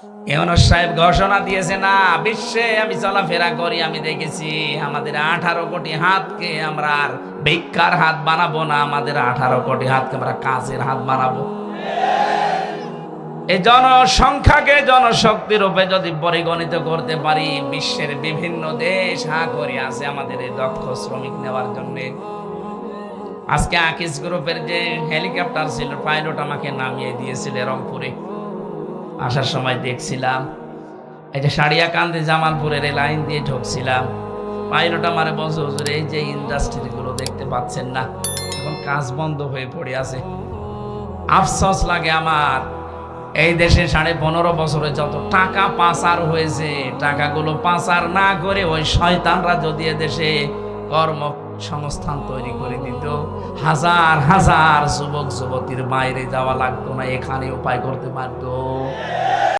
ইউনূস সাহেব ঘোষণা দিয়েছে, না বিশ্বে আমি চলাফেরা করি, আমি দেখেছি আমাদের 18 কোটি হাতকে আমরা আর ভিক্ষার হাত বানাবো না, আমাদের 18 কোটি হাতকে আমরা কাজের হাত বানাবো। এই জনসংখ্যাকে জনশক্তি রূপে যদি পরিগণিত করতে পারি, বিশ্বের বিভিন্ন দেশ হা করে আছে আমাদের এই দক্ষ শ্রমিক নেওয়ার জন্য। আজকে আকিস গ্রুপের যে হেলিকপ্টার ছিল, পাইলট আমাকে নামিয়ে দিয়েছিল রংপুরে। আসার সময় দেখছিলাম এই যে সারিয়াকান্দি জামালপুরের এই লাইন দিয়ে ঢুকছিলাম, পাইলট আমারে বলছে, হুজুর এই যে ইন্ডাস্ট্রি গুলো দেখতে পাচ্ছেন না, এখন কাজ বন্ধ হয়ে পড়ে আছে। আফসোস লাগে আমার, এই দেশে 15.5 বছরে যত টাকা পাচার হয়েছে, টাকাগুলো পাচার না করে ওই শয়তানরা যদি এদেশে কর্মসংস্থান তৈরি করে দিত, হাজার হাজার যুবক যুবতীর বাইরে যাওয়া লাগতো না, এখানে উপায় করতে পারতো।